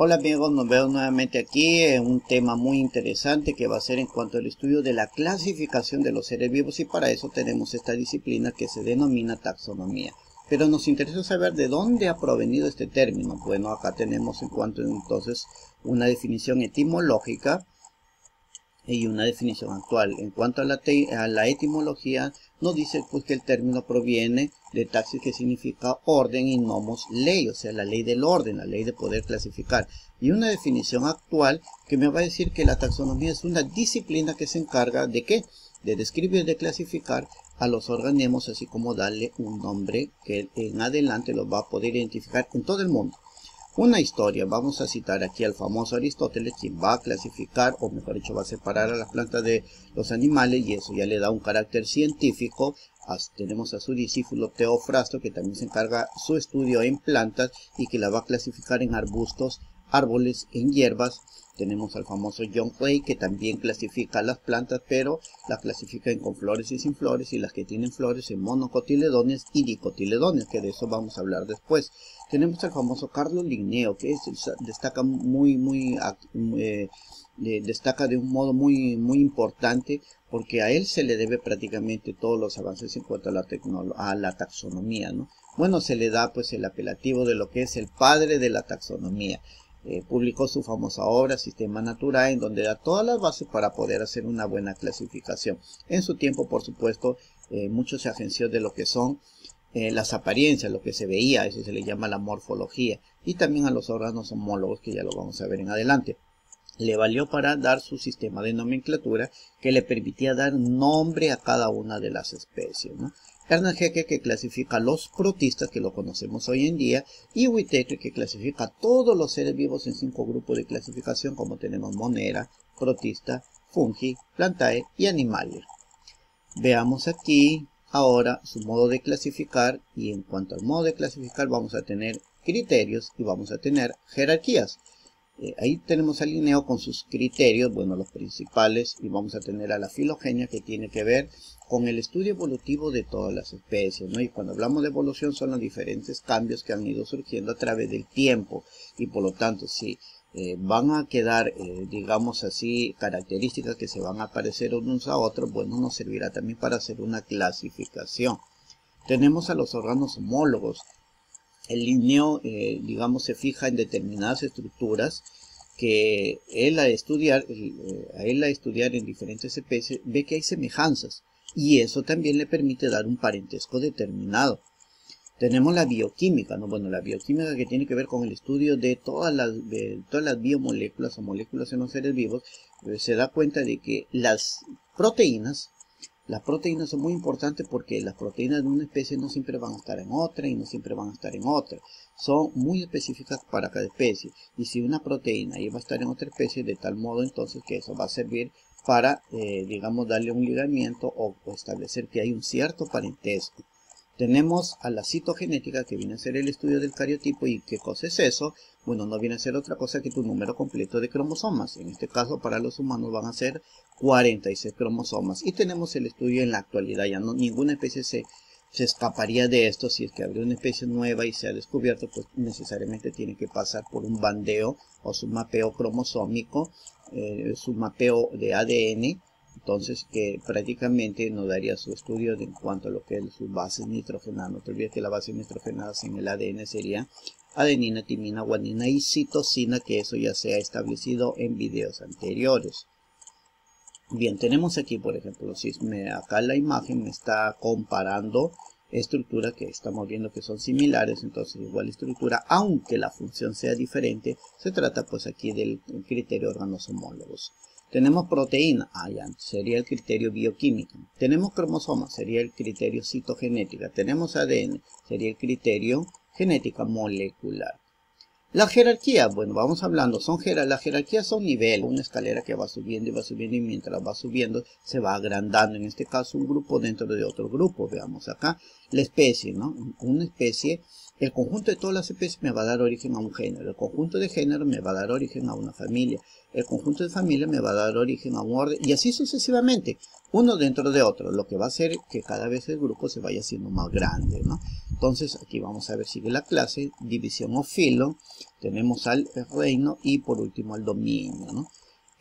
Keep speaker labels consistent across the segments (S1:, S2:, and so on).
S1: Hola amigos, nos vemos nuevamente aquí en un tema muy interesante que va a ser en cuanto al estudio de la clasificación de los seres vivos, y para eso tenemos esta disciplina que se denomina taxonomía. Pero nos interesa saber de dónde ha provenido este término. Bueno, acá tenemos en cuanto entonces una definición etimológica y una definición actual. En cuanto a la etimología, nos dice pues que el término proviene de taxis, que significa orden, y nomos ley, o sea, la ley del orden, la ley de poder clasificar. Y una definición actual que me va a decir que la taxonomía es una disciplina que se encarga de ¿qué? De describir, de clasificar a los organismos, así como darle un nombre que en adelante los va a poder identificar en todo el mundo. Una historia, vamos a citar aquí al famoso Aristóteles, quien va a clasificar, o mejor dicho, va a separar a las plantas de los animales, y eso ya le da un carácter científico. Tenemos a su discípulo Teofrasto, que también se encarga su estudio en plantas y que la va a clasificar en arbustos, árboles, en hierbas. Tenemos al famoso John Hay, que también clasifica las plantas, pero las clasifica en con flores y sin flores, y las que tienen flores en monocotiledones y dicotiledones, que de eso vamos a hablar después. Tenemos al famoso Carlos Linneo, que destaca destaca de un modo muy importante, porque a él se le debe prácticamente todos los avances en cuanto a la taxonomía, ¿no? Bueno, se le da pues el apelativo de lo que es el padre de la taxonomía. Publicó su famosa obra Sistema Naturae, en donde da todas las bases para poder hacer una buena clasificación. En su tiempo, por supuesto, mucho se agenció de lo que son las apariencias, lo que se veía, eso se le llama la morfología, y también a los órganos homólogos, que ya lo vamos a ver en adelante. Le valió para dar su sistema de nomenclatura, que le permitía dar nombre a cada una de las especies, ¿no? Ernest Haeckel, que clasifica los protistas, que lo conocemos hoy en día, y Whittaker, que clasifica a todos los seres vivos en 5 grupos de clasificación, como tenemos Monera, protista, fungi, plantae y animalia. Veamos aquí ahora su modo de clasificar, y en cuanto al modo de clasificar vamos a tener criterios y vamos a tener jerarquías. Ahí tenemos al Linneo con sus criterios, bueno, los principales, y vamos a tener a la filogenia, que tiene que ver con el estudio evolutivo de todas las especies, ¿no? Y cuando hablamos de evolución son los diferentes cambios que han ido surgiendo a través del tiempo, y por lo tanto si van a quedar, digamos así, características que se van a parecer unos a otros, bueno, nos servirá también para hacer una clasificación. Tenemos a los órganos homólogos. El Linneo, digamos, se fija en determinadas estructuras que él al estudiar en diferentes especies ve que hay semejanzas, y eso también le permite dar un parentesco determinado. Tenemos la bioquímica, ¿no? Bueno, la bioquímica, que tiene que ver con el estudio de todas las biomoléculas o moléculas en los seres vivos. Se da cuenta de que las proteínas son muy importantes, porque las proteínas de una especie no siempre van a estar en otra y no siempre van a estar en otra. Son muy específicas para cada especie. Y si una proteína iba a estar en otra especie, de tal modo entonces que eso va a servir para, digamos, darle un ligamiento o establecer que hay un cierto parentesco. Tenemos a la citogenética, que viene a ser el estudio del cariotipo. ¿Y qué cosa es eso? Bueno, no viene a ser otra cosa que tu número completo de cromosomas. En este caso, para los humanos van a ser 46 cromosomas. Y tenemos el estudio en la actualidad. Ya no, ninguna especie se escaparía de esto. Si es que habría una especie nueva y se ha descubierto, pues necesariamente tiene que pasar por un bandeo o su mapeo cromosómico, su mapeo de ADN. Entonces, que prácticamente nos daría su estudio en cuanto a lo que es sus bases nitrogenadas. No te olvides que las bases nitrogenadas en el ADN serían adenina, timina, guanina y citosina, que eso ya se ha establecido en videos anteriores. Bien, tenemos aquí, por ejemplo, acá la imagen me está comparando estructuras que estamos viendo que son similares, entonces igual estructura, aunque la función sea diferente. Se trata pues aquí del criterio órganos homólogos. Tenemos proteína, ya sería el criterio bioquímico. Tenemos cromosomas, sería el criterio citogenética. Tenemos ADN, sería el criterio genética molecular. La jerarquía, bueno, vamos hablando, las jerarquías son niveles, una escalera que va subiendo y va subiendo, y mientras va subiendo se va agrandando. En este caso, un grupo dentro de otro grupo. Veamos acá la especie, ¿no? Una especie El conjunto de todas las especies me va a dar origen a un género. El conjunto de géneros me va a dar origen a una familia. El conjunto de familia me va a dar origen a un orden. Y así sucesivamente, uno dentro de otro. Lo que va a hacer que cada vez el grupo se vaya haciendo más grande, ¿no? Entonces, aquí vamos a ver, sigue la clase, división o filo. Tenemos al reino y por último al dominio, ¿no?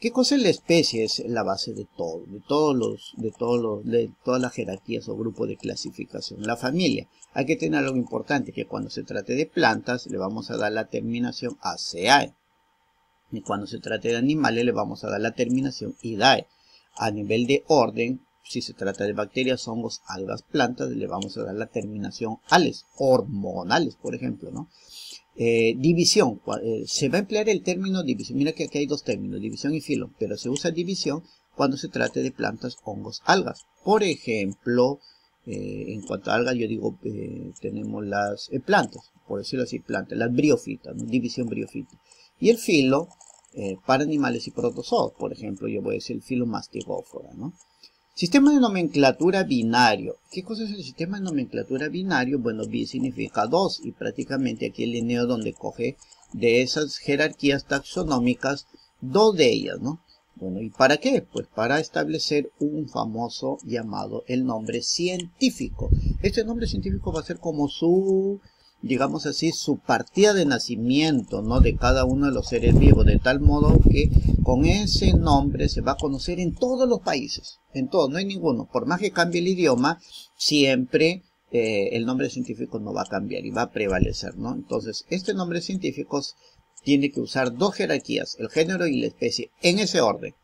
S1: ¿Qué cosa es la especie? Es la base de todo, de todas las jerarquías o grupos de clasificación. La familia. Hay que tener algo importante, que cuando se trate de plantas le vamos a dar la terminación ACAE. Y cuando se trate de animales le vamos a dar la terminación IDAE. A nivel de orden, si se trata de bacterias, hongos, algas, plantas, le vamos a dar la terminación ALES, hormonales, por ejemplo, ¿no? División, se va a emplear el término división. Mira que aquí hay dos términos, división y filo, pero se usa división cuando se trate de plantas, hongos, algas. Por ejemplo, en cuanto a algas, yo digo, tenemos las plantas, por decirlo así, plantas, las briofitas, ¿no? División briofita. Y el filo, para animales y protozoos, por ejemplo, yo voy a decir el filo Mastigófora, ¿no? Sistema de nomenclatura binario. ¿Qué cosa es el sistema de nomenclatura binario? Bueno, bi significa 2 y prácticamente aquí el linneo donde coge de esas jerarquías taxonómicas 2 de ellas, ¿no? Bueno, ¿y para qué? Pues para establecer un famoso llamado el nombre científico. Este nombre científico va a ser como su, digamos así, su partida de nacimiento, ¿no? De cada uno de los seres vivos, de tal modo que con ese nombre se va a conocer en todos los países, en todos, no hay ninguno. Por más que cambie el idioma, siempre el nombre científico no va a cambiar y va a prevalecer, ¿no? Entonces, este nombre científico tiene que usar dos jerarquías, el género y la especie, en ese orden.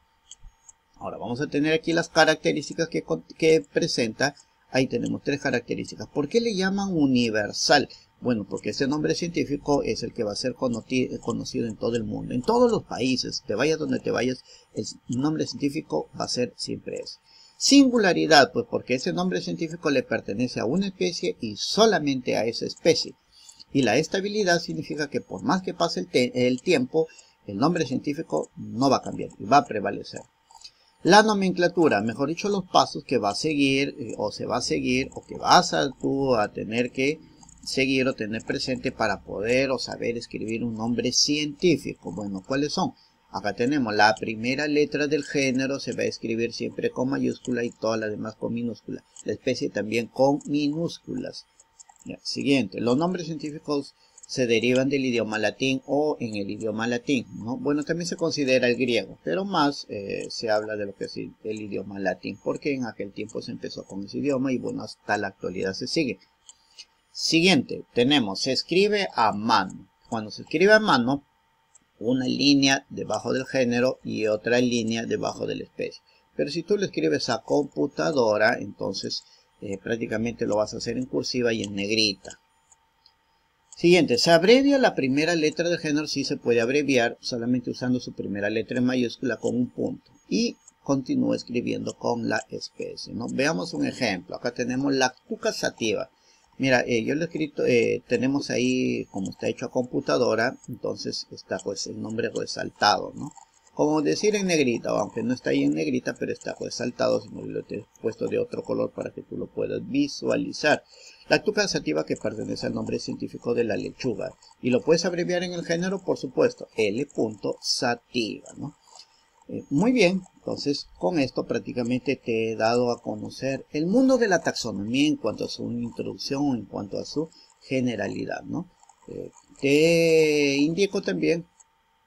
S1: Ahora, vamos a tener aquí las características que presenta. Ahí tenemos 3 características. ¿Por qué le llaman universal? Bueno, porque este nombre científico es el que va a ser conocido en todo el mundo. En todos los países, te vayas donde te vayas, el nombre científico va a ser siempre ese. Singularidad, pues porque ese nombre científico le pertenece a una especie y solamente a esa especie. Y la estabilidad significa que por más que pase el tiempo, el nombre científico no va a cambiar y va a prevalecer. La nomenclatura, mejor dicho, los pasos que va a seguir o se va a seguir o que vas tú a tener que seguir o tener presente para poder o saber escribir un nombre científico. Bueno, ¿cuáles son? Acá tenemos la primera letra del género, se va a escribir siempre con mayúscula y todas las demás con minúscula. La especie también con minúsculas. Ya, siguiente, los nombres científicos se derivan del idioma latín o en el idioma latín, ¿no? Bueno, también se considera el griego, pero más se habla de lo que es el idioma latín, porque en aquel tiempo se empezó con ese idioma y bueno, hasta la actualidad se sigue. Siguiente, tenemos, se escribe a mano. Cuando se escribe a mano, una línea debajo del género y otra línea debajo de la especie. Pero si tú lo escribes a computadora, entonces prácticamente lo vas a hacer en cursiva y en negrita. Siguiente, se abrevia la primera letra del género, sí se puede abreviar solamente usando su primera letra en mayúscula con un punto. Y continúa escribiendo con la especie, ¿no? Veamos un ejemplo. Acá tenemos lactuca sativa. Mira, yo lo he escrito, tenemos ahí, como está hecho a computadora, entonces está pues el nombre resaltado, ¿no? Como decir en negrita, aunque no está ahí en negrita, pero está resaltado, si no lo he puesto de otro color para que tú lo puedas visualizar. Lactuca sativa, que pertenece al nombre científico de la lechuga. Y lo puedes abreviar en el género, por supuesto, L. sativa, ¿no? Muy bien, entonces con esto prácticamente te he dado a conocer el mundo de la taxonomía en cuanto a su introducción, en cuanto a su generalidad, ¿no? Te indico también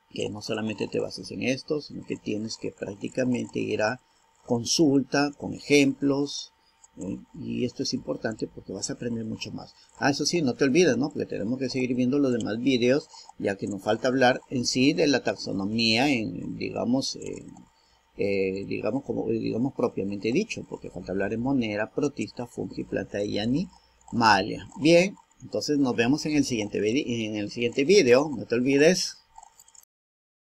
S1: que no solamente te bases en esto, sino que tienes que prácticamente ir a consulta con ejemplos, y esto es importante porque vas a aprender mucho más. Eso sí, no te olvides, ¿no? Porque tenemos que seguir viendo los demás vídeos, ya que nos falta hablar en sí de la taxonomía, digamos propiamente dicho, porque falta hablar en monera, protista, fungi, planta y animalia. Bien, entonces nos vemos en el siguiente video. No te olvides.